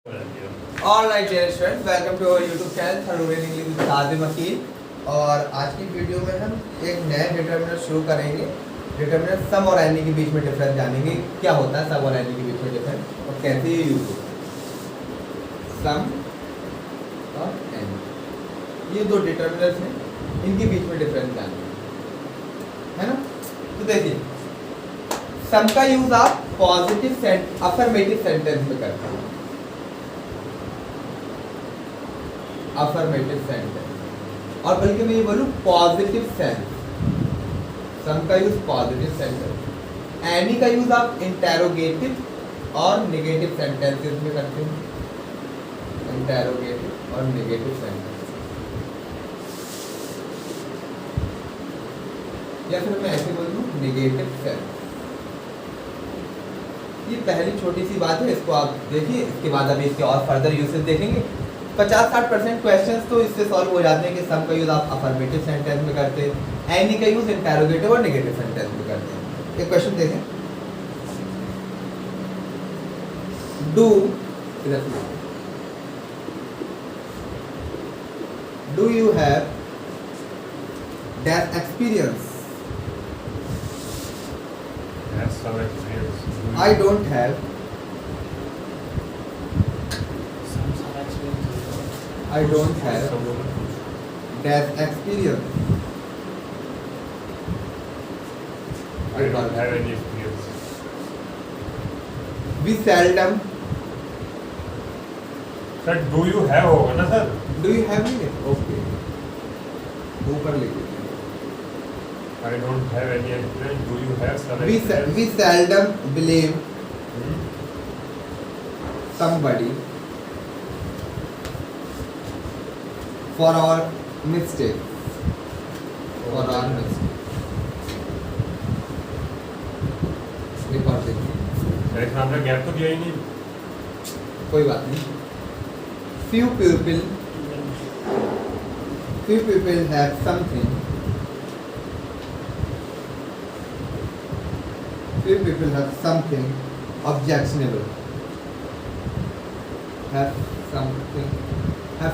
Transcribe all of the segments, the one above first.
Alright dear students, welcome to our YouTube channel thorough English with Sajid Wakil. और आज की video में हम एक नया डिटर्मिनर शुरू करेंगे। डिटर्मिनर सम और एनी के बीच में डिफरेंस जानेंगे, क्या होता है सम और एनी के बीच में डिफरेंस और कैसे ये यूज होता है। सम और एनी ये दो डिटर्मिनर्स हैं, इनके बीच में डिफरेंस जानेंगे, है ना। तो देखिए, सम का यूज आप पॉजिटिव अफर्मेटिव सेंटेंस में करते हैं। अफर्मेटिव सेंटेंस और बल्कि मैं ये बोलूं पॉजिटिव सेंस। सम का यूज पॉजिटिव सेंटेंस, एनी का यूज आप इंटेरोगेटिव और नेगेटिव सेंटेंसेस में करते हैं। इंटेरोगेटिव और नेगेटिव सेंटेंस, या फिर मैं ऐसे बोल दूं नेगेटिव सेंस। ये पहली छोटी सी बात है, इसको आप देखिए। इसके बाद अभी इसके और फर्दर यूसेज देखेंगे। 50-60% क्वेश्चंस तो इससे सॉल्व हो जाते हैं कि सम का यूज आप अफर्मेटिव सेंटेंस में करते हैं, एनी का यूज इंटेरोगेटिव और नेगेटिव सेंटेंस में करते हैं। एक क्वेश्चन देखें, do you have that experience? Some experience. I don't have. I don't have that experience. I don't have any experience. We seldom. Sir, do you have होगा ना sir? Do you have it? Okay. ऊपर लिख दीजिए। I don't have any experience. Do you have some experience? We seldom blame somebody for our mistakes. For our mistakes. एक और देखिए। Sir इसमें आपने गैप तो दिया ही नहीं। कोई बात नहीं। Few people have something. Few people have something objectionable. Have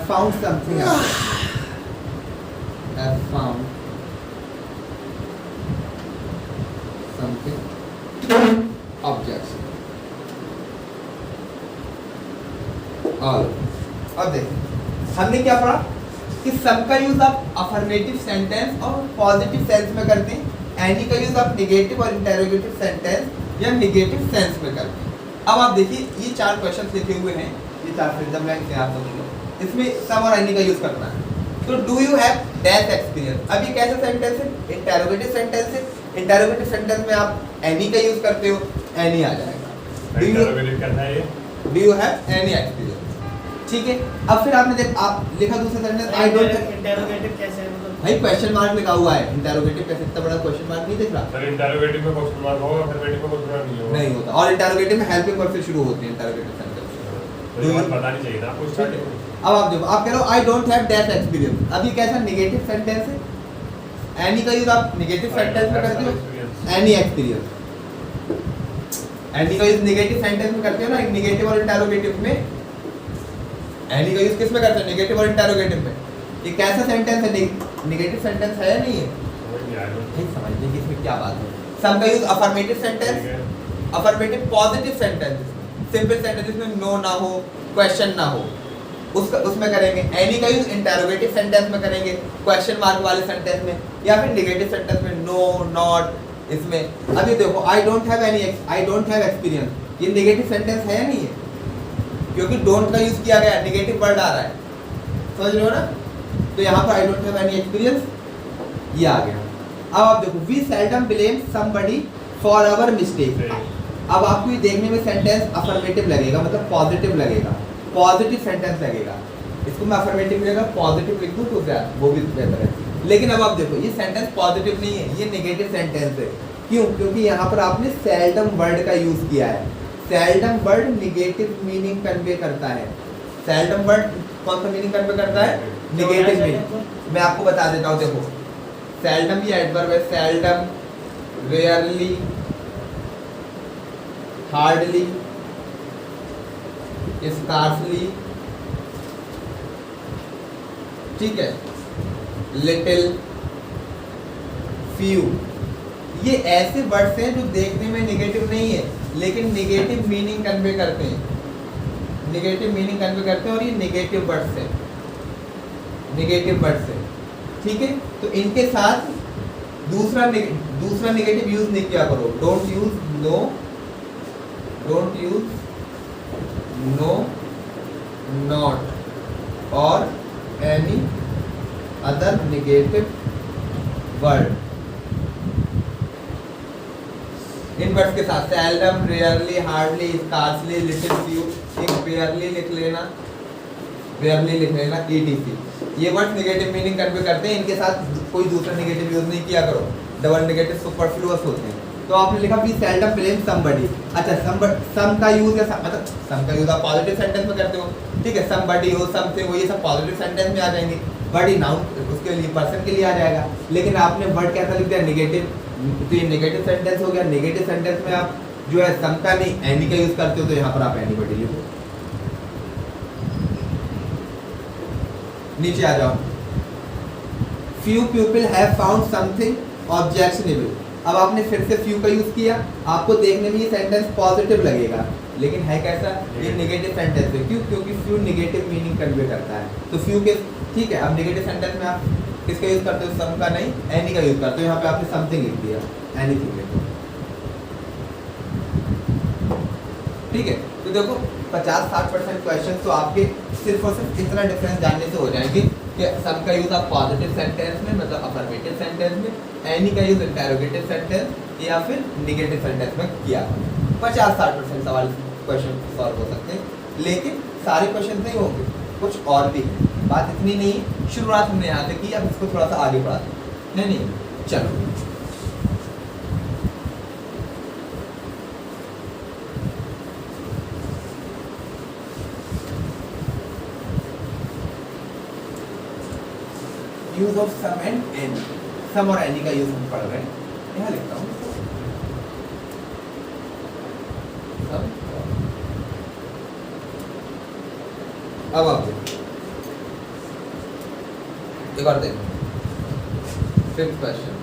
found something else. Have found something objection. और अब देखिए, हमने क्या पढ़ा कि सम का यूज आप अफर्मेटिव सेंटेंस और पॉजिटिव सेंस में करते हैं, एनी का यूज आप नेगेटिव और इंटेरोगेटिव सेंटेंस या नेगेटिव सेंस में करते हैं। अब आप देखिए, ये 4 क्वेश्चन लिखे हुए हैं, ये 4 फ्रीडम लाइन से आप लोगों को इसमें सम और एनी का यूज करना है। तो do you have that experience, अब ये कैसा सेंटेंस है? इंटेरोगेटिव सेंटेंस है। इंटेरोगेटिव सेंटेंस में आप एनी का यूज करते हो, एनी आ जाएगा। इंटेरोगेटिव करना है ये। Do you have any experience, ठीक है। अब फिर आपने आप लिखा दूसरा sentence, I don't have. Interrogative कैसे है मतलब? भाई क्वेश्चन मार्क लिखा हुआ है, इंटेरोगेटिव कैसे? इतना बड़ा क्वेश्चन मार्क नहीं दिख रहा? सर इंटेरोगेटिव में क्वेश्चन मार्क होगा, अफर्मेटिव में क्वेश्चन मार्क नहीं होगा। नहीं होता। और इंटेरोगेटिव में हेल्पिंग वर्ब से शुरू होते हैं इंटेरोगेटिव सेंटेंस। तो ये बात बतानी चाहिए ना आपको स्टार्टिंग में। अब आप देखो, आप कह रहे हो आई डोंट हैव दैट एक्सपीरियंस। अब ये कैसा नेगेटिव सेंटेंस है? एनी का यूज आप नेगेटिव सेंटेंस में करते हो, एनी एक्सपीरियंस। एनी का यूज नेगेटिव सेंटेंस में करते हो ना, नेगेटिव और इंटेरोगेटिव में। एनी का यूज किस में करते हो? नेगेटिव और इंटेरोगेटिव में। ये कैसा सेंटेंस है? नेगेटिव सेंटेंस है या नहीं है? नहीं समझने की इसमें क्या बात है। सम का use affirmative sentence, affirmative positive sentence, simple sentence जिसमें नो ना हो, क्वेश्चन ना हो, उसमें करेंगे। एनी का यूज इंटेरोगेटिव सेंटेंस में करेंगे, क्वेश्चन मार्क वाले सेंटेंस में, या फिर नेगेटिव सेंटेंस में नो, नॉट, इसमें। अभी देखो, आई डोंट हैव एक्सपीरियंस, ये नेगेटिव सेंटेंस है या नहीं है? क्योंकि डोंट का यूज किया गया, नेगेटिव वर्ड आ रहा है, समझ रहे हो ना। तो यहाँ पर I don't have any experience ये आ गया। अब आप देखो, we seldom blame somebody for our mistake. अब आपको ये देखने में सेंटेंस अफर्मेटिव लगेगा, मतलब पॉजिटिव लगेगा, पॉजिटिव सेंटेंस लगेगा। इसको मैं अफर्मेटिव लगेगा पॉजिटिव लिख दूं तो क्या, वो भी बेहतर है। लेकिन अब आप देखो, ये सेंटेंस पॉजिटिव नहीं है, ये नेगेटिव सेंटेंस है। क्यों? क्योंकि यहाँ पर आपने सेल्डम वर्ड का यूज किया है। Seldom word negative meaning convey करता है। सेल्डम वर्ड कौन सा मीनिंग कन्वे करता है? Negative meaning. मैं आपको बता देता हूँ, देखो सेल्डम ये एडवर्ब है, सेल्डम, रेयरली, हार्डली, स्कार्सली, ठीक है, लिटिल, फ्यू, ये ऐसे वर्ड्स हैं जो देखने में नेगेटिव नहीं है लेकिन नेगेटिव मीनिंग कन्वे करते हैं, नेगेटिव मीनिंग कन्वे करते हैं और ये नेगेटिव वर्ड्स हैं, नेगेटिव वर्ड्स हैं, ठीक है। तो इनके साथ दूसरा नेगेटिव यूज नहीं किया करो। Don't use no, don't use no, not और any other negative word in words के साथ। Seldom, rarely, hardly, scarcely, little, few, एक रेयरली लिख लेना, रेयरली लिख लेना, ETC। ये वर्ड्स नेगेटिव मीनिंग कन्वे करते हैं, इनके साथ कोई दूसरा नेगेटिव यूज नहीं किया करो, डबल नेगेटिव सुपरफ्लुअस होते हैं। तो आपने लिखा वी सेल्डम ब्लेम समबडी। अच्छा, सम का यूज है, मतलब सम का यूज आप पॉजिटिव सेंटेंस में करते हो, ठीक है, समबडी हो, समथिंग हो, ये सब पॉजिटिव सेंटेंस में आ जाएंगे। बडी नाउन उसके लिए, पर्सन के लिए आ जाएगा। लेकिन आपने वर्ड कैसा लिख दिया, नेगेटिव, तो ये नेगेटिव सेंटेंस हो गया। नेगेटिव सेंटेंस में आप जो है सम का नहीं एनी का यूज करते हो, तो यहाँ पर आप एनीबडी लिखो। नीचे आ जाओ। Few people have found something objectionable. अब आपने फिर से फ्यू का यूज किया, आपको देखने में ये सेंटेंस पॉजिटिव लगेगा लेकिन है कैसा, ये नेगेटिव सेंटेंस है। क्यों? क्योंकि फ्यू नेगेटिव मीनिंग कन्वे करता है। तो फ्यू के, ठीक है, अब नेगेटिव सेंटेंस में आप किसका यूज करते हो, सम का नहीं एनी का यूज करते हो। यहाँ पे आपने समथिंग लिख दिया, एनीथिंग लिखो, ठीक है। तो देखो 50-60% क्वेश्चन तो आपके सिर्फ और सिर्फ इतना डिफरेंस जानने से हो जाएंगे कि सम का यूज आप पॉजिटिव सेंटेंस में, मतलब अफर्मेटिव सेंटेंस में, एनी का यूज इंटरोगेटिव सेंटेंस या फिर नेगेटिव सेंटेंस में किया। 50-60% सवाल क्वेश्चन सॉल्व हो सकते हैं, लेकिन सारे क्वेश्चन नहीं होंगे, कुछ और भी है। बात इतनी नहीं है, शुरुआत हमने यहाँ से की, अब इसको थोड़ा सा आगे बढ़ाते हैं। नहीं, चलो use of some and any. Some और एनी का यूज हम पढ़ रहे हैं, यहाँ लिखता हूँ सम। अब आप देखो, एक और देखो, 5th question.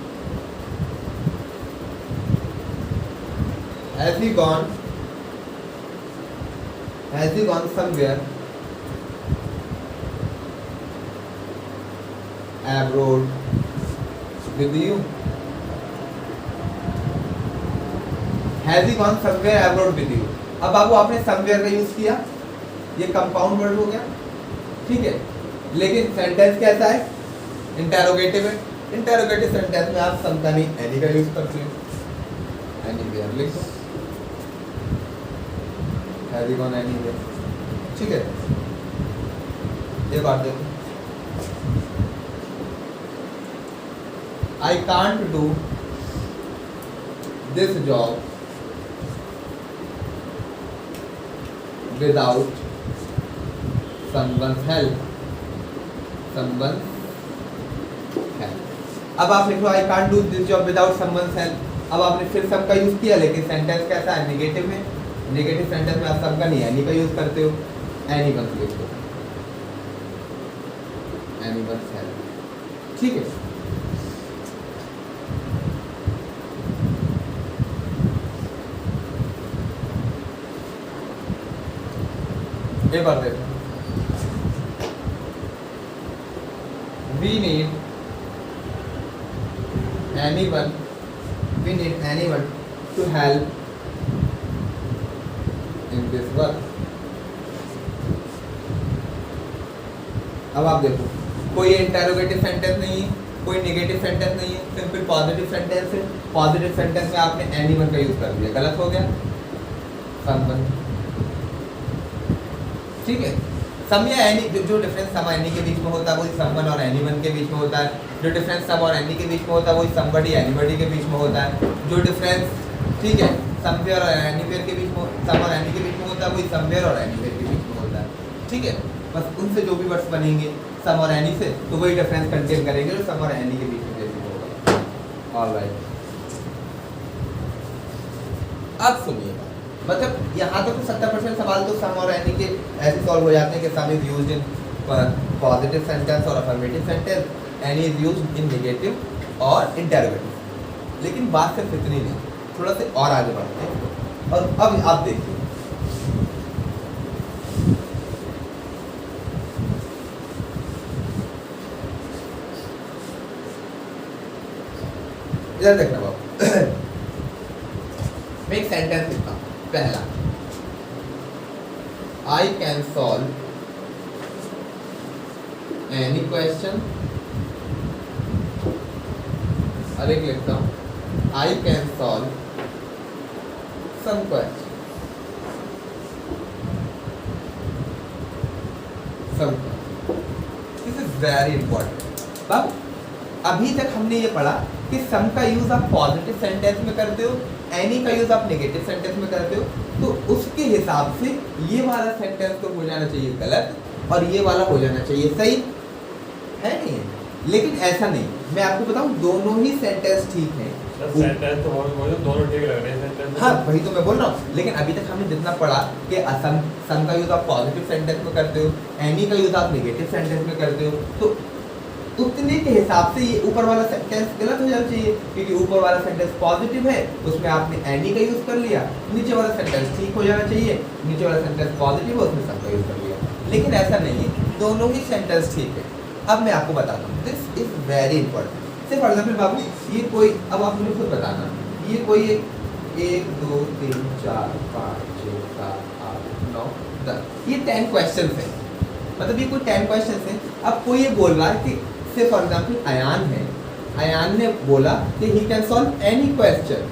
Has he gone somewhere abroad with you? Has he gone somewhere abroad with you? अब बाबू आपने somewhere का यूज किया, ये कंपाउंड वर्ड हो गया, ठीक है, लेकिन सेंटेंस कैसा है, इंटरोगेटिव है। इंटरोगेटिव सेंटेंस में आप सम का नहीं एनी का यूज करते हो, एनीवेयर लिखो, हैव ही गॉन एनीवेयर, ठीक है। ये बात देखो, I can't do this job without someone's help. Someone's help. अब आप लिखो I can't do this job without someone's help. अब आपने फिर सब का यूज किया, लेकिन सेंटेंस कैसा है, नेगेटिव में। नेगेटिव सेंटेंस में आप सब का नहीं एनी का यूज करते हो, anyone's लिखो, anyone's help, ठीक है। ये बात देखो, we need anyone to help in this work. अब आप देखो, कोई इंटरोगेटिव सेंटेंस नहीं है, कोई नेगेटिव सेंटेंस नहीं है, सिंपल पॉजिटिव सेंटेंस है। पॉजिटिव सेंटेंस में आपने एनीवन का यूज कर दिया, गलत हो गया, समवन, ठीक है। सम या एनी, जो डिफरेंस सम एनी के बीच में होता है वही समवन और एनीवन के बीच में होता है। जो डिफरेंस सम और एनी के बीच में होता है वही समबडी एनीबडी के बीच में होता है। जो डिफरेंस, ठीक है, समवेयर और एनीवेयर के बीच में, सम और एनी के बीच में होता है वही समवेयर और एनीवेयर के बीच में होता है, ठीक है। बस उनसे जो भी वर्ड्स बनेंगे सम और एनी से, तो वही डिफरेंस कंटेन करेंगे जो सम और एनी के बीच में जैसे होगा। ऑलराइट, अब सुनिए, मतलब यहाँ तक तो 70% सवाल तो सम और एनी के ऐसे सॉल्व हो जाते हैं कि some is used in positive sentence और affirmative sentence, any is used in negative और इंटरोगेटिव। लेकिन बात सिर्फ इतनी नहीं, थोड़ा से और आगे बढ़ते हैं। और अब आप देखिए, इधर देखना बाबू, मैं एक सेंटेंस लिखता हूँ। पहला, I can solve any question, और एक लिखता हूँ, I can solve some question, some. This is very important. अब अभी तक हमने ये पढ़ा कि सम का यूज आप पॉजिटिव सेंटेंस में करते हो, एनी का यूज आप नेगेटिव सेंटेंस में करते हो, तो उसके हिसाब से ये वाला सेंटेंस तो हो जाना चाहिए गलत और ये वाला हो जाना चाहिए सही, है नहीं? लेकिन ऐसा नहीं, मैं आपको बताऊं दोनों ही सेंटेंस ठीक हैं। सेंटेंस तो दोनों ठीक लग रहे हैं सेंटेंस। हाँ वही तो मैं बोल रहा हूँ। लेकिन अभी तक हमने जितना पढ़ा कि सम का यूज आप पॉजिटिव सेंटेंस में करते हो, एनी का यूज आप नेगेटिव सेंटेंस में करते हो, तो उतने के हिसाब से ये ऊपर वाला सेंटेंस गलत हो जाना चाहिए, क्योंकि ऊपर वाला सेंटेंस पॉजिटिव है, उसमें आपने एनी का यूज कर लिया। नीचे वाला सेंटेंस ठीक हो जाना चाहिए, नीचे वाला सेंटेंस पॉजिटिव है, उसमें सम का यूज कर लिया। लेकिन ऐसा नहीं है, दोनों ही सेंटेंस ठीक है। अब मैं आपको बताता हूँ, दिस इज वेरी इंपॉर्टेंट। से फॉर एग्जाम्पल बाबू, ये कोई, अब आप मुझे खुद बताना, ये कोई 1 2 3 4 5 6 7 8 9 10, ये 10 क्वेश्चन है, मतलब ये कोई 10 क्वेश्चन है। अब कोई ये बोल रहा है कि से फॉर एग्जाम्पल अयान है, अयान ने बोला कि he can solve any question,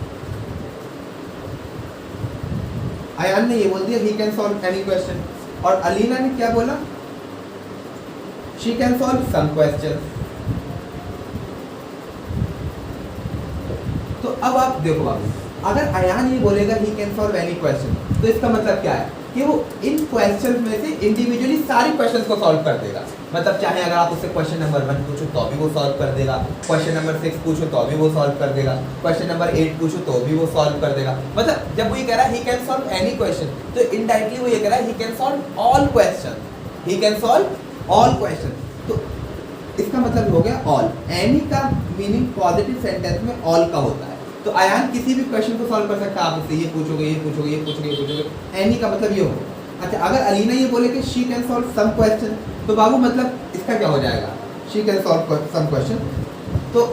Ayaan ने ये बोल दिया he can solve any question, और अलीना ने क्या बोला, she can solve some question. तो अब आप देखो बाबू, अगर अयान ये बोलेगा he can solve any question, तो इसका मतलब क्या है कि वो इन क्वेश्चंस में से इंडिविजुअली सारे क्वेश्चंस को सॉल्व कर देगा। मतलब चाहे अगर आप उससे क्वेश्चन नंबर 1 पूछो तो भी वो सॉल्व कर देगा, क्वेश्चन नंबर 6 पूछो तो भी वो सॉल्व कर देगा, क्वेश्चन नंबर 8 पूछो तो भी वो सॉल्व कर देगा। मतलब जब वो ये कह रहा है ही कैन सॉल्व एनी क्वेश्चन, तो इनडायरेक्टली वो ये कह रहा है ही can solve all question, he can solve all question. तो इसका मतलब हो गया ऑल। एनी का मीनिंग पॉजिटिव सेंटेंस में ऑल का होता है। तो अयान किसी भी क्वेश्चन को सॉल्व कर सकता है, आप उससे ये पूछोगे, ये पूछोगे, ये पूछोगे, ये पूछोगे, एनी का मतलब ये होगा। अच्छा, अगर अलीना ये बोले कि she can solve some question, तो बाबू मतलब इसका क्या हो जाएगा, she can solve some question. तो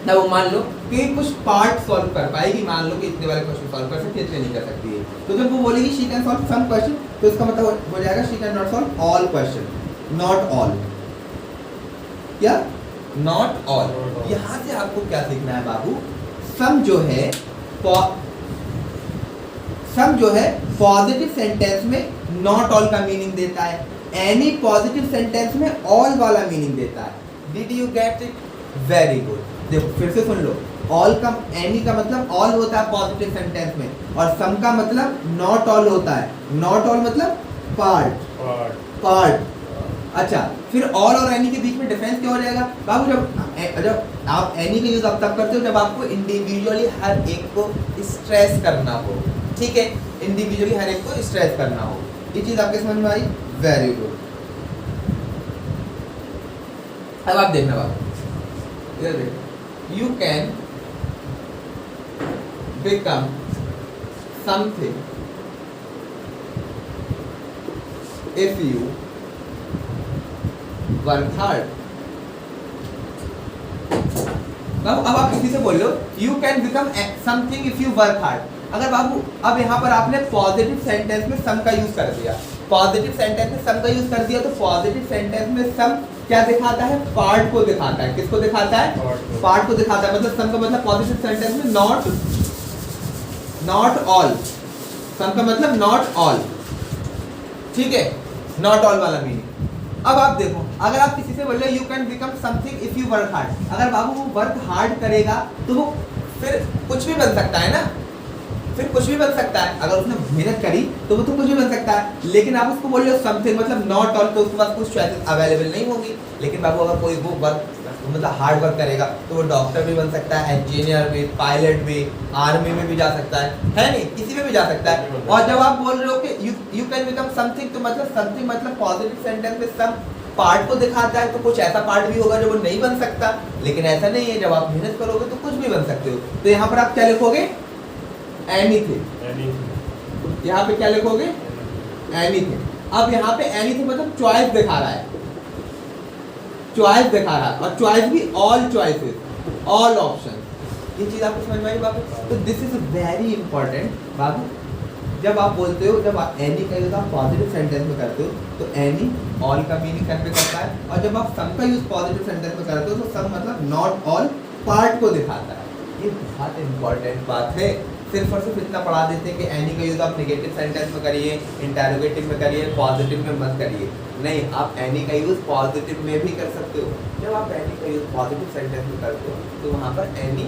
ना वो मान लो कि कुछ पार्ट सॉल्व कर पाएगी, मान लो कि इतने वाले क्वेश्चन सॉल्व कर सकती है, इतने नहीं कर सकती है। तो जब वो बोलेगी she can solve some question, तो इसका मतलब हो जाएगा she can not solve all question, not all. क्या? Not all. यहाँ से आपको क्या सीखना है बाबू, सम जो है पॉजिटिव सेंटेंस में नॉट ऑल का मीनिंग देता है, एनी पॉजिटिव सेंटेंस में ऑल वाला मीनिंग देता है। Did you get it? Very good. देखो फिर से सुन लो, ऑल का, एनी का मतलब ऑल होता है पॉजिटिव सेंटेंस में, और सम का मतलब नॉट ऑल होता है। नॉट ऑल मतलब पार्ट। अच्छा, फिर ऑल और एनी के बीच में डिफरेंस क्या हो जाएगा बाबू? जब आप एनी का यूज आप तब करते हो जब आपको इंडिविजुअली हर एक को स्ट्रेस करना हो, ठीक है, इंडिविजुअली हर एक को स्ट्रेस करना हो। ये चीज आपके समझ में आई? Very good. अब आप देखना बाबू, इधर देखो, you can become something if you work hard. बाबू अब आप किसी से बोल लो you can become something if you work hard. अगर बाबू अब यहाँ पर आपने पॉजिटिव सेंटेंस में सम का यूज कर दिया, पॉजिटिव सेंटेंस में सम का यूज कर दिया, तो पॉजिटिव सेंटेंस में सम क्या दिखाता है? पार्ट को दिखाता है। किसको दिखाता है? पार्ट को दिखाता है। मतलब सम का मतलब पॉजिटिव सेंटेंस में नॉट ऑल, सम का मतलब नॉट ऑल, ठीक है, नॉट ऑल वाला मीनिंग। अब आप देखो, अगर आप किसी से बोल रहे हो you can become something if you work hard, अगर बाबू वो वर्क हार्ड करेगा तो वो फिर कुछ भी बन सकता है ना, फिर कुछ भी बन सकता है। अगर उसने मेहनत करी तो वो तो कुछ भी बन सकता है। लेकिन आप उसको बोल रहे हो समथिंग मतलब नॉट ऑल, तो उसके पास कुछ चॉइसेस अवेलेबल नहीं होंगी। लेकिन बाबू अगर कोई वो वर्क वो मतलब हार्ड वर्क करेगा तो वो डॉक्टर भी बन सकता है, इंजीनियर भी, पायलट भी, आर्मी में भी जा सकता है नहीं, किसी में भी जा सकता है। और जब आप बोल रहे हो कि यू कैन बिकम समथिंग, तो मतलब समथिंग मतलब पॉजिटिव सेंटेंस में सम पार्ट को दिखाता है, तो कुछ ऐसा पार्ट भी होगा जो वो नहीं बन सकता, लेकिन ऐसा नहीं है, जब आप मेहनत करोगे तो कुछ भी बन सकते हो। तो यहाँ पर आप क्या लिखोगे? एनीथिंग। यहाँ पे क्या लिखोगे? एनीथिंग। अब यहाँ पे एनीथिंग मतलब चॉइस दिखा रहा है, चॉइस दिखा रहा है, और चॉइस भी ऑल चॉइसेस, ऑल ऑप्शन। ये चीज आपको समझ में आई बाबू? तो दिस इज वेरी इंपॉर्टेंट बाबू। जब आप बोलते हो, जब आप एनी का यूज आप पॉजिटिव सेंटेंस में करते हो तो एनी ऑल का मीनिंग कन्वे करता है, और जब आप सम का यूज पॉजिटिव सेंटेंस में करते हो तो सम मतलब नॉट ऑल पार्ट को दिखाता है। ये बहुत इंपॉर्टेंट बात है। सिर्फ और सिर्फ इतना पढ़ा देते हैं कि एनी का यूज आप नेगेटिव सेंटेंस में करिए, इंटरोगेटिव में करिए, पॉजिटिव में मत करिए। नहीं, आप एनी का यूज पॉजिटिव में भी कर सकते हो। जब आप एनी का यूज पॉजिटिव सेंटेंस में करते हो तो वहाँ पर एनी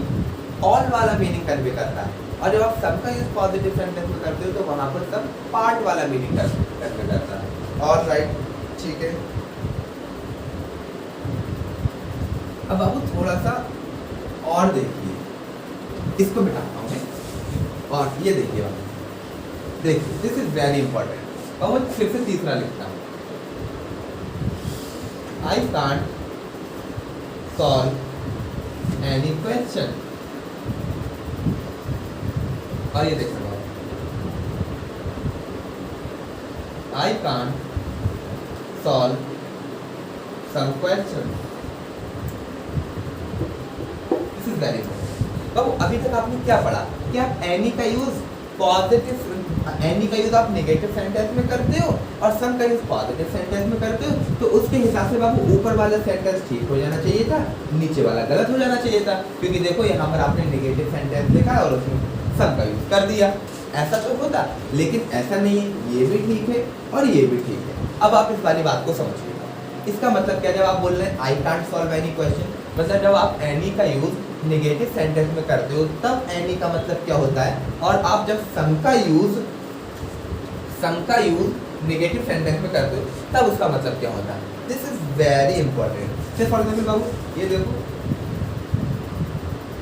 ऑल वाला मीनिंग कन्वे करता है, और जब आप सम का यूज पॉजिटिव सेंटेंस में करते हो तो वहाँ पर सम पार्ट वाला मीनिंग कन्वे करता है। और राइट, ठीक है। अब बाबू थोड़ा सा और देखिए, इसको मिटाता हूँ मैं, और ये देखिए बाबू, देखिए दिस इज वेरी इंपॉर्टेंट। और मैं फिर से तीसरा लिखता हूँ, I can't solve any question. और ये देखो I can't solve some question. This is very important. बाबू अभी तक आपने क्या पढ़ा कि आप एनी का यूज पॉजिटिव, एनी का यूज आप नेगेटिव सेंटेंस में करते हो और सम का यूज पॉजिटिव सेंटेंस में करते हो। तो उसके हिसाब से बाबू ऊपर वाला सेंटेंस ठीक हो जाना चाहिए था, नीचे वाला गलत हो जाना चाहिए था, क्योंकि देखो यहाँ पर आपने नेगेटिव सेंटेंस लिखा और उसमें सम का यूज कर दिया। ऐसा तो होता, लेकिन ऐसा नहीं है, ये भी ठीक है और ये भी ठीक है। अब आप इस वाली बात को समझिए। इसका मतलब क्या, जब आप बोल रहे हैं आई कांट सॉल्व एनी क्वेश्चन, मतलब जब आप एनी का यूज नेगेटिव सेंटेंस में करते हो तब एनी का मतलब क्या होता है, और आप जब सम का यूज नेगेटिव सेंटेंस में करते हो तब उसका मतलब क्या होता है। This is very important. For example बाबू ये देखो,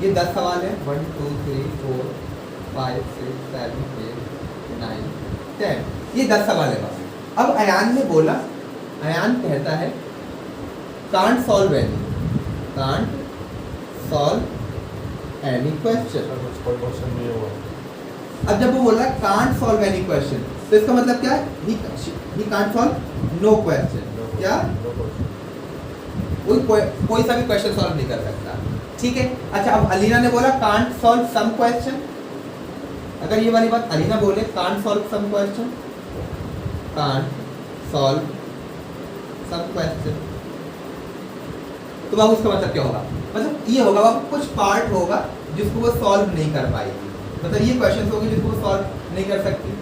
ये 10 सवाल है, 1 2 3 4 5 6 7 8 9 10, ये 10 सवाल है बाबू। अब अयान ने बोला, अयान कहता है can't solve any, can't solve any question. कोई क्वेश्चन नहीं हुआ। अब जब वो बोल रहा है कांट सॉल्व एनी क्वेश्चन, तो इसका मतलब क्या है? He can't solve no question. क्या? कोई सा भी क्वेश्चन सॉल्व नहीं कर सकता, ठीक है। अच्छा, अब अलीना ने बोला कांट सॉल्व सम क्वेश्चन। अगर ये वाली बात अलीना बोले can't solve some question, can't solve some question, तो बाबू उसका मतलब क्या होगा? मतलब ये होगा बाबू कुछ पार्ट होगा जिसको वो सॉल्व नहीं कर पाएगी, मतलब ये क्वेश्चन होंगे जिसको वो सॉल्व नहीं कर सकती,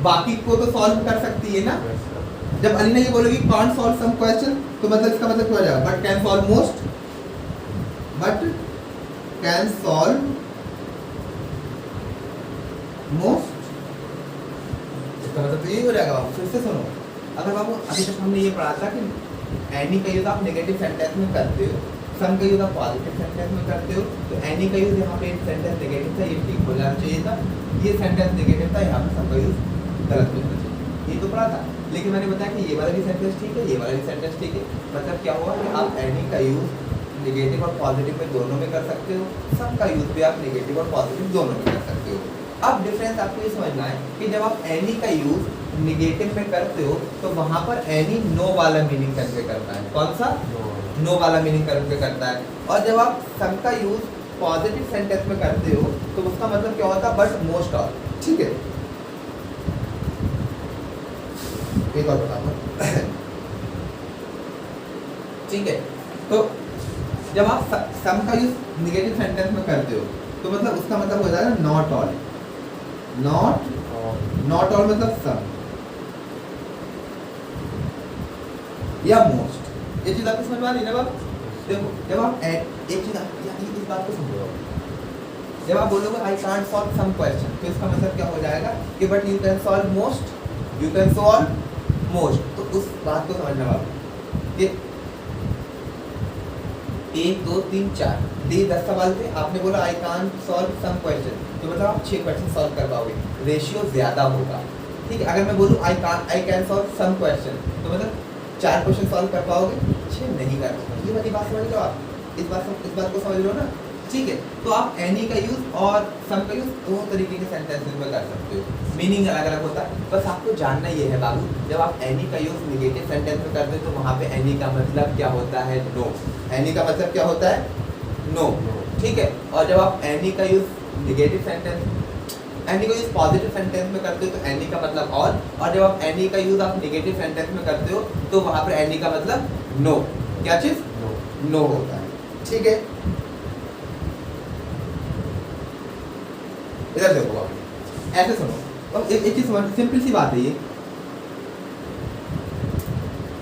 बाकी को तो सॉल्व कर सकती है ना। जब अलीना ये बोलेगी कांट सॉल्व सम क्वेश्चन, तो मतलब इसका मतलब क्या हो जाएगा? But can solve most, but can solve most, इसका मतलब तो यही हो जाएगा बाबू। फिर से सुनो, अगर बाबू अभी तक हमने ये पढ़ा था कि एनी का यूज आप नेगेटिव सेंटेंस में करते हो, सम का यूज आप पॉजिटिव सेंटेंस में करते हो, तो एनी का यूज यहाँ पे एक सेंटेंस नेगेटिव था, ये ठीक हो जाना चाहिए था, ये सेंटेंस नेगेटिव था, यहाँ पे सम का यूज गलत हो जाना चाहिए, ये तो पढ़ा था। लेकिन मैंने बताया कि ये वाला भी सेंटेंस ठीक है, ये वाला भी सेंटेंस ठीक है। मतलब क्या हुआ कि आप एनी का यूज नेगेटिव और पॉजिटिव में दोनों में कर सकते हो, सम का यूज भी आप नेगेटिव और पॉजिटिव दोनों में कर सकते हो। अब डिफरेंस आपको ये समझना है कि जब आप एनी का यूज नेगेटिव में करते हो तो वहां पर एनी नो वाला मीनिंग कन्वे करता है। कौन सा? नो वाला मीनिंग कन्वे करता है। और जब आप सम का यूज पॉजिटिव सेंटेंस में करते हो तो उसका मतलब क्या होता है? बट मोस्ट ऑफ, ठीक है। एक और बताऊंगा, ठीक है। तो जब आप सम का यूज नेगेटिव सेंटेंस में करते हो तो मतलब उसका मतलब हो जाएगा नॉट ऑल, नॉट ऑल मतलब सम या मोस्ट। ये चीज आपको समझ में आ रही है ना बाप? देखो जब आप एक चीज इस बात को समझो, जब आप बोलोगे I can't solve some question, तो इसका मतलब क्या हो जाएगा कि but you can solve most, you can solve most. तो उस बात को समझना बाप कि 1 2 3 4 दी 10 सवाल थे, आपने बोला आई कान सॉल्व सम क्वेश्चन, तो मतलब आप 6 क्वेश्चन सॉल्व कर पाओगे, रेशियो ज़्यादा होगा। ठीक है, अगर मैं बोलूँ I can solve some question, तो मतलब 4 क्वेश्चन सॉल्व कर पाओगे, 6 नहीं कर पाओगे। ये वाली बात समझ लो आप, इस बात को समझ लो ना। ठीक है, तो आप एनी का यूज़ और सम का यूज़ दोनों तरीके के सेंटेंसेस में कर सकते हो, मीनिंग अलग अलग होता है। बस आपको जानना ये है बाबू, जब आप एनी का यूज़ निगेटिव सेंटेंस में करते हो तो वहाँ पे एनी का मतलब क्या होता है? नो। एनी का मतलब क्या होता है? नो। ठीक है, और जब आप एनी का यूज़ निगेटिव सेंटेंस, एनी का यूज़ पॉजिटिव सेंटेंस में करते हो तो एनी का मतलब और जब आप एनी का यूज़ आप निगेटिव सेंटेंस में करते हो तो वहाँ पर एनी का मतलब नो। क्या चीज़? नो होता है। ठीक है, इधर देखो आप, ऐसे सुनो, अब एक चीज समझ, सिंपल सी बात है ये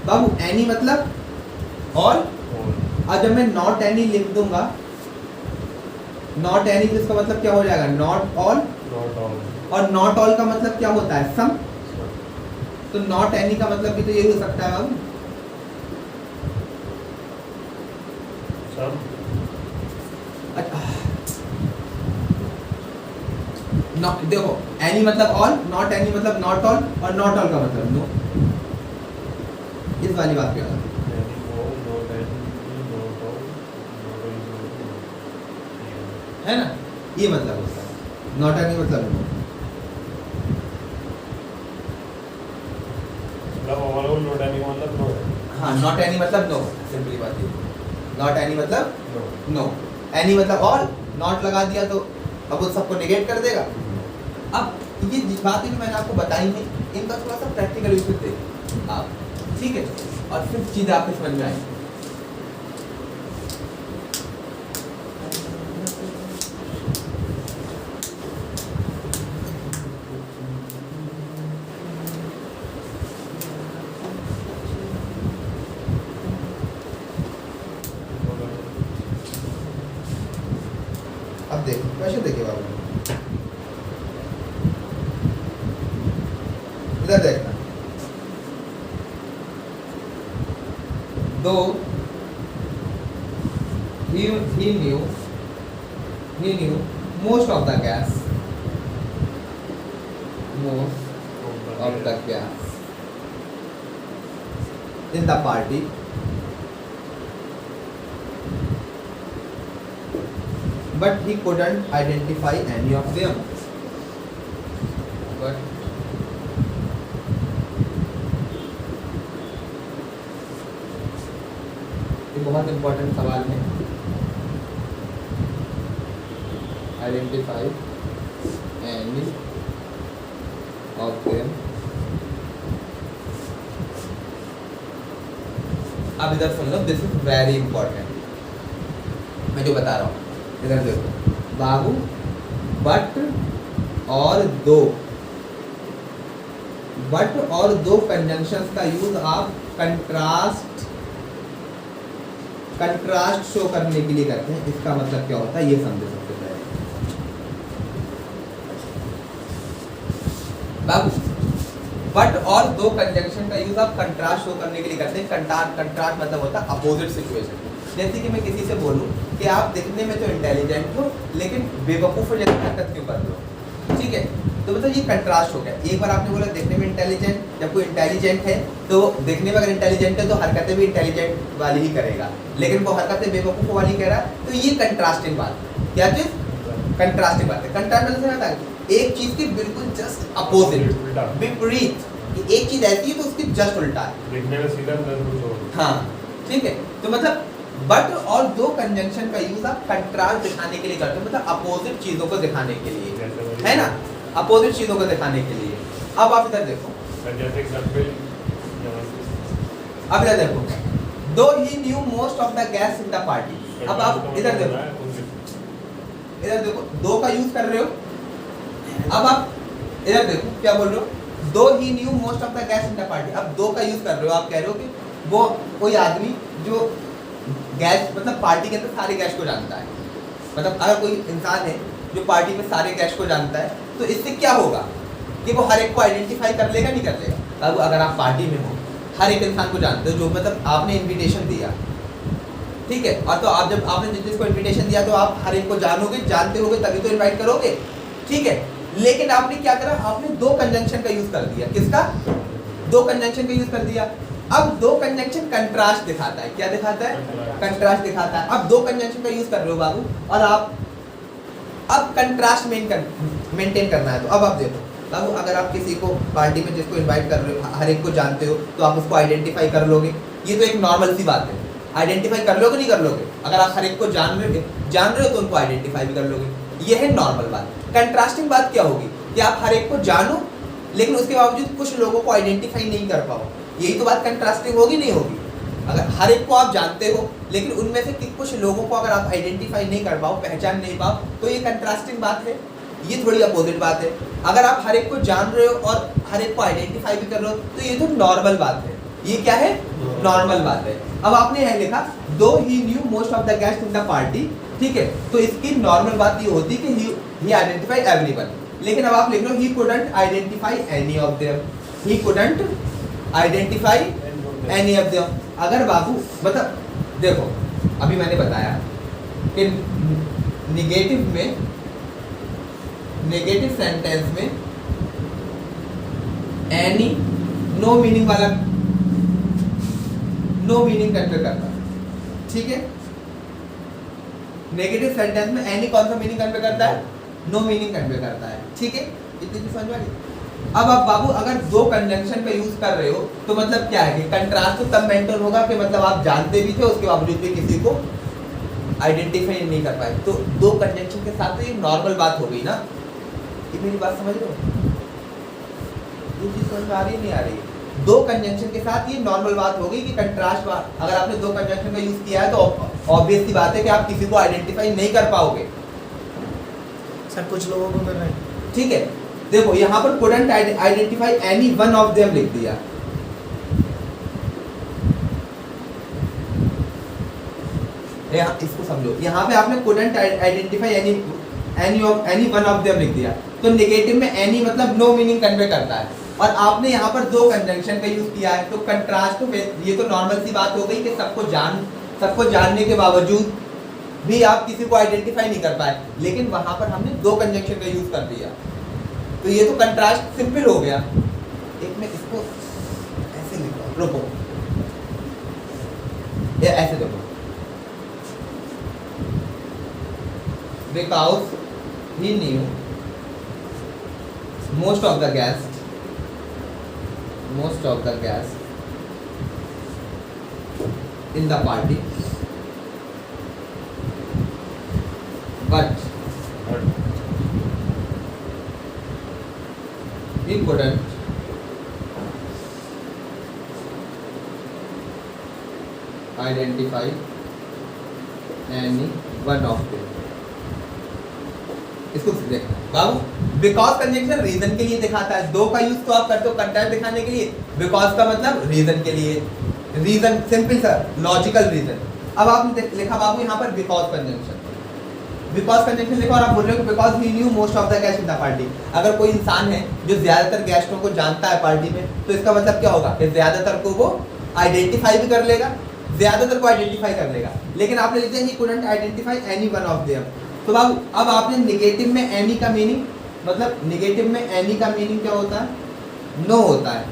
बाबू, एनी मतलब और जब मैं नॉट एनी लिख दूंगा, नॉट एनी तो इसका मतलब क्या हो जाएगा? Not all. और नॉट ऑल का मतलब क्या होता है? सम। तो नॉट एनी का मतलब भी तो यही हो सकता है बाबू, सम। देखो, एनी मतलब ऑल, नॉट एनी मतलब नॉट ऑल, और नॉट ऑल का मतलब नो। इस वाली बात पे है ना, ये मतलब होता है, नॉट एनी मतलब नो। हाँ, नॉट एनी मतलब नो, सिंपली बात ये, नॉट एनी मतलब नो। एनी मतलब ऑल, नॉट लगा दिया तो अब वो सबको नेगेट कर देगा। अब ये जिस बातें भी मैंने आपको बताई हैं, इनका थोड़ा सा प्रैक्टिकल यूज करते आप, ठीक है, और फिर चीज़ें आपको समझ में आएंगी। अब देखो क्वेश्चन देखिए बाबू, इधर देखना, दो he knew most of the gas in the party, but he couldn't identify any of them. But ये बहुत इम्पोर्टेंट सवाल है, आइडेंटिफाई एनी ऑफ देम। अब इधर सुन लो, दिस इज वेरी इंपॉर्टेंट, मैं जो बता रहा हूँ, इधर देखो बाबू, बट और दो, बट और दो कंजंक्शंस का यूज आप कंट्रास्ट शो करने के लिए करते हैं। इसका मतलब क्या होता है ये समझो सबसे पहले बाबू, बट और दो कंजंक्शन का यूज आप कंट्रास्ट शो करने के लिए करते हैं। कंट्रास्ट मतलब होता है अपोजिट सिचुएशन। जैसे कि मैं किसी से बोलूं कि आप दिखने में तो इंटेलिजेंट हो लेकिन बेवकूफ़ जैसी हरकत क्यों कर रहे हो, ठीक है, तो मतलब ये कंट्रास्ट हो गया। एक बार आपने बोला देखने में इंटेलिजेंट, जब कोई इंटेलिजेंट है तो देखने में अगर इंटेलिजेंट है तो हरकतें भी इंटेलिजेंट वाली ही करेगा, लेकिन वो हरकतें बेवकूफ़ वाली कह रहा है, तो ये कंट्रास्टिंग बात। क्या चीज़? कंट्रास्टिंग बात है। कंट्रास्ट मतलब होता है एक चीज़ के बिल्कुल जस्ट अपोजिट, विपरीत। एक चीज़ ऐसी है तो उसकी जस्ट उल्टा है, देखने में सीधा कुछ। हाँ, ठीक है, तो मतलब बट और दो कंजंक्शन का यूज आप कंट्रास्ट दिखाने के लिए करते हो, मतलब अपोजिट चीजों को दिखाने के लिए, है ना, अपोजिट चीजों को दिखाने के लिए। अब आप इधर देखो, अब इधर देखो, though he knew most of the guest in the party. अब आप इधर देखो, इधर देखो, दो का यूज कर रहे हो। अब आप इधर देखो क्या बोल रहे हो, though he knew most of the guest in the party. अब दो का यूज कर रहे हो, आप कह रहे हो कि वो कोई आदमी जो गैस मतलब पार्टी के अंदर सारे गैस को जानता है, मतलब अगर कोई इंसान है जो पार्टी में सारे गैस को जानता है तो इससे क्या होगा कि वो हर एक को आइडेंटिफाई कर लेगा, नहीं कर लेगा। अब अगर आप पार्टी में हो, हर एक इंसान को जानते हो, जो मतलब आपने इनविटेशन दिया, ठीक है। और तो आप जब आपने जिस जिसको इनविटेशन दिया तो आप हर एक को जानोगे, जानते होगे तभी तो इनवाइट करोगे, ठीक है। लेकिन आपने क्या करा, आपने दो कंजंक्शन का यूज कर दिया। किसका? दो कंजंक्शन का यूज कर दिया। अब दो कंजंक्शन कंट्रास्ट दिखाता है। क्या दिखाता है? कंट्रास्ट दिखाता है। अब दो कंजंक्शन का यूज कर रहे हो बाबू, और आप अब कंट्रास्ट मेंटेन करना है। तो अब आप देखो बाबू, अगर आप किसी को पार्टी में जिसको इनवाइट कर रहे हो, हर एक को जानते हो, तो आप उसको आइडेंटिफाई कर लोगे। ये तो एक नॉर्मल सी बात है। आइडेंटिफाई कर लोगे, नहीं कर लोगे? अगर आप हर एक को जान रहे हो तो उनको आइडेंटिफाई भी कर लोगे। ये है नॉर्मल बात। कंट्रास्टिंग बात क्या होगी कि आप हर एक को जानो लेकिन उसके बावजूद कुछ लोगों को आइडेंटिफाई नहीं कर पाओ। यही तो बात कंट्रास्टिंग होगी, नहीं होगी? अगर हर एक को आप जानते हो लेकिन उनमें से कुछ लोगों को अगर आप आइडेंटिफाई नहीं कर पाओ, पहचान नहीं पाओ, तो ये कंट्रास्टिंग बात है। ये थोड़ी अपोजिट बात है। अगर आप हर एक को जान रहे हो और हर एक को आइडेंटिफाई भी कर रहे हो तो ये तो नॉर्मल बात है। ये क्या है? नॉर्मल बात है। अब आपने यह लिखा though he knew most of the guest in the party, ठीक है। तो इसकी नॉर्मल बात ये होती कि ही आइडेंटिफाई एवरीवन। लेकिन अब आप लिख लो he couldn't identify any of them. He couldn't identify any of them. अगर बाबू मतलब देखो, अभी मैंने बताया कि नेगेटिव सेंटेंस में एनी नो मीनिंग वाला नो मीनिंग कन्वे करता है, ठीक है। नेगेटिव सेंटेंस में एनी कौन सा मीनिंग कन्वे करता है? नो मीनिंग कन्वे करता है, ठीक है। इतनी चीज समझ में आ गई। अब आप बाबू अगर दो कंजंक्शन का यूज कर रहे हो तो मतलब क्या है कि कंट्रास्ट तो तब मेंटेन होगा कि मतलब आप जानते भी थे उसके बावजूद भी किसी को आइडेंटिफाई नहीं कर पाए। तो दो कंजंक्शन के साथ तो ये नॉर्मल बात हो गई ना। ये मेरी बात समझ रहे हो? ये चीज समझ में आ रही है, नहीं आ रही है? दो कंजंक्शन के साथ ये नॉर्मल बात हो गई कि कंट्रास्ट बात। अगर आपने दो कंजंक्शन का यूज किया है तो ऑब्वियस सी बात है कि आप किसी को आइडेंटिफाई नहीं कर पाओगे। सर कुछ लोगों को कर रहे हैं, ठीक है। देखो यहाँ पर couldn't identify any one of them लिख दिया। यहाँ इसको समझो, यहाँ पे आपने couldn't identify any one of them लिख दिया। तो नेगेटिव में any मतलब नो मीनिंग कन्वे करता है, और आपने यहाँ पर दो कंजंक्शन का यूज किया है। तो कंट्रास्ट तो ये तो नॉर्मल सी बात हो गई कि सबको जानने के बावजूद भी आप किसी को आइडेंटिफाई नहीं कर पाए। लेकिन वहां पर हमने दो कंजंक्शन का यूज कर दिया, तो ये तो कंट्रास्ट सिंपल हो गया। एक में इसको ऐसे लिखो, रुको, ये ऐसे देखो, because he knew most of the guests in the party, but he couldn't identify any one of them। इसको देखना बाबू, बिकॉज कंजंक्शन रीजन के लिए दिखाता है। दो का यूज तो आप करते हो कंटेक्ट दिखाने के लिए, बिकॉज का मतलब रीजन के लिए। रीजन सिंपल सा लॉजिकल रीजन। अब आपने लिखा बाबू यहाँ पर बिकॉज कंजंक्शन, बिकॉज कंजंक्शन लिखा और आप बोल रहे हो because he knew most of the guest in the party. अगर कोई इंसान है जो ज्यादातर गेस्टों को जानता है पार्टी में, तो इसका मतलब क्या होगा कि ज्यादातर को वो आइडेंटिफाई भी कर लेगा, ज्यादातर को आइडेंटिफाई कर लेगा। लेकिन आपने लिखा ही couldn't identify any one of them. तो बाबू अब आपने नेगेटिव में एनी का मीनिंग, मतलब नेगेटिव में एनी का मीनिंग क्या होता है? नो होता है।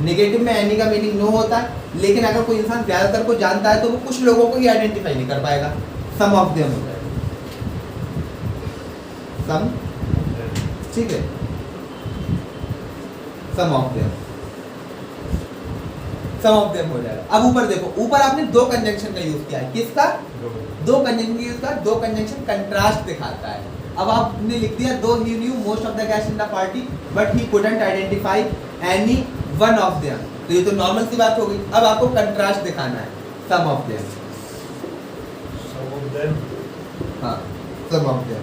नेगेटिव में एनी का मीनिंग नो होता है। लेकिन अगर कोई इंसान ज्यादातर को जानता है तो वो कुछ लोगों को ही आइडेंटिफाई नहीं कर पाएगा। सम ऑफ देम होता है, सम, ठीक है, सम ऑफ देम हो जाएगा। अब ऊपर देखो, ऊपर आपने दो कंजंक्शन का यूज किया है। किसका? दो कंजंक्शन का यूज किया। दो कंजंक्शन कंट्रास्ट दिखाता है। अब आपने लिख दिया though he knew most of the guest in the party but he couldn't identify any one of them. तो ये तो नॉर्मल सी बात हो गई। अब आपको कंट्रास्ट दिखाना है, सम ऑफ देम। हाँ, सम ऑफ देम,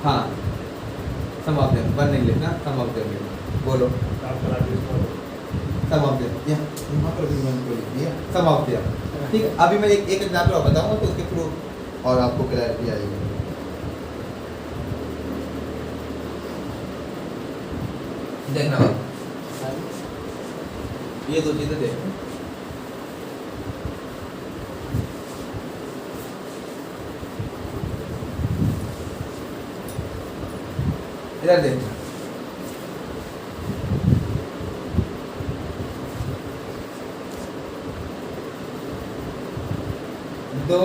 हाँ, सम ऑफ देम। वन नहीं लिखना, सम ऑफ देम लिखना। बोलो, सम ऑफ देम। यहाँ पर भी मैंने को लिख दिया सम ऑफ देम, ठीक है। अभी मैं एक एग्जाम्पल और बताऊंगा तो उसके थ्रू और आपको क्लैरिटी आएगी। देखना ये दो चीजें देखो। इधर देखना, दो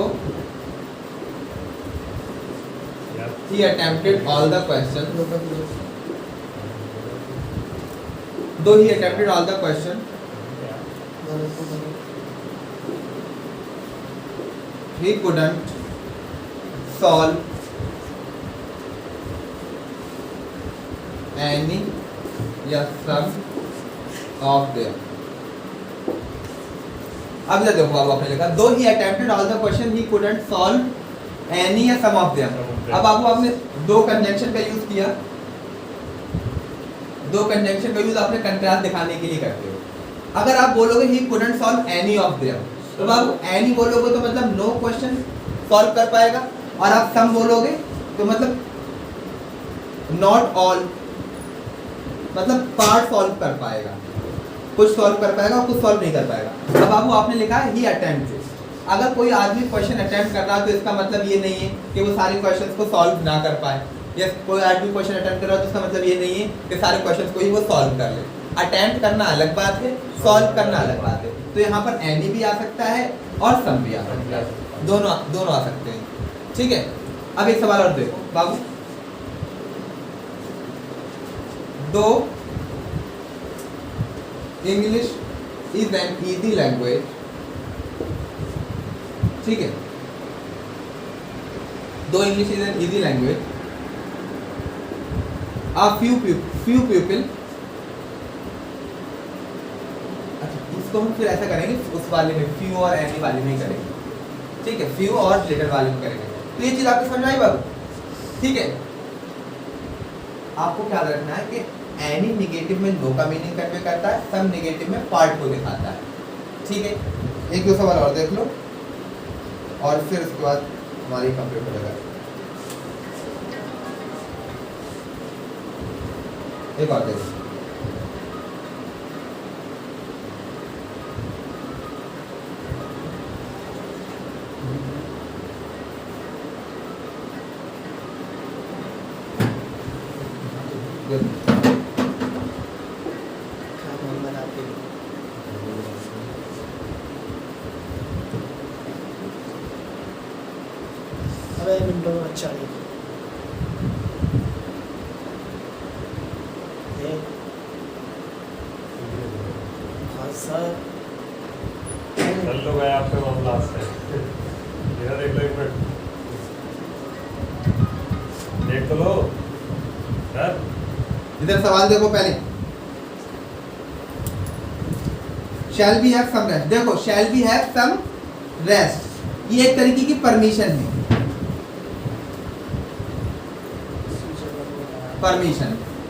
Yeah. he attempted all the questions, though he attempted all the question, he couldn't solve any some of them. अब इधर देखो बाबू आपने लिखा though he attempted all the question he couldn't solve any या सम ऑफ देम। अब बाबू आपने दो conjunction का यूज किया, दो कंजंक्शन का यूज आपने कंट्रास्ट दिखाने के लिए करते हो। अगर आप बोलोगे ही couldn't solve any of them, तो बाबू एनी बोलोगे तो मतलब नो क्वेश्चन सॉल्व कर पाएगा, और आप सम बोलोगे तो मतलब नॉट ऑल, मतलब पार्ट सॉल्व कर पाएगा, कुछ सॉल्व कर पाएगा और कुछ सॉल्व नहीं कर पाएगा। अब बाबू आपने लिखा है ही अटेम्प्ट। अगर कोई आदमी क्वेश्चन अटेम्प्ट कर रहा है तो इसका मतलब ये नहीं है कि वो सारे क्वेश्चंस को सॉल्व ना कर पाए, या कोई आदमी क्वेश्चन अटेम्प्ट कर रहा है तो इसका मतलब ये नहीं है कि सारे क्वेश्चंस को ही वो सॉल्व कर ले। अटेम्प्ट करना अलग बात है, सॉल्व करना अलग बात है। तो यहाँ पर एनी भी आ सकता है और सम भी आ सकता है, दोनों आ सकते हैं, ठीक है। अब एक सवाल और देखो बाबू, दो English is an easy language, ठीक है, दो English is an easy language, a few people, अच्छा इसको हम फिर ऐसा करेंगे, उस वाले में few और any वाले में ही करेंगे, ठीक है, few और little वाले में करेंगे। तो ये चीज आपको समझ आई बाबू, ठीक है। आपको क्या रखना है कि एनी निगेटिव में नो का मीनिंग कन्वे करता है, सम निगेटिव में पार्ट को दिखाता है, ठीक है। एक दो सवाल और देख लो और फिर उसके बाद हमारी कंप्लीट हो जाएगा। एक और देखो, अरे विंडो अच्छा नहीं है। हाँ सर, चल लो गया आपके मामला से। इधर देख लो, एक मिनट देख तो लो सर। इधर सवाल देखो पहले, shall be have some rest. देखो shall be have some rest, ये एक तरीके की परमिशन है,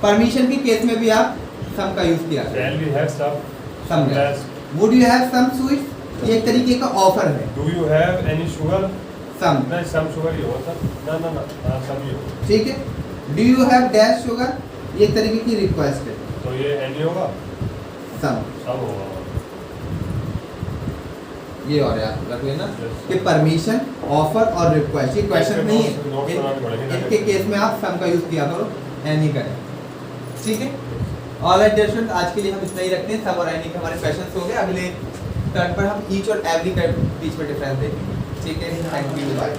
परमिशन के केस में भी आप सम का यूज किया। Shall we have some rest. Would you have some sweets, ये एक तरीके का ऑफर है। Do you have any sugar, some, नहीं सम शुगर ही होता ना ना ना, हाँ सम ही होगा, ठीक है। Do you have dash sugar, ये एक तरीके की रिक्वेस्ट है, तो ये एनी होगा, सम होगा। ये और याद रख लेना कि परमिशन, ऑफर और रिक्वेस्ट, ये क्वेश्चन नहीं है, इनके केस में आप सम का यूज किया करो, एनी करें, ठीक है। ऑलराइट डियर स्टूडेंट्स, आज के लिए हम इतना ही रखते हैं। सम और एनी के हमारे क्वेश्चंस हो गए। अगले टर्न पर हम ईच और एवरी के बीच में डिफरेंस देखेंगे, ठीक है। Thank you, bye.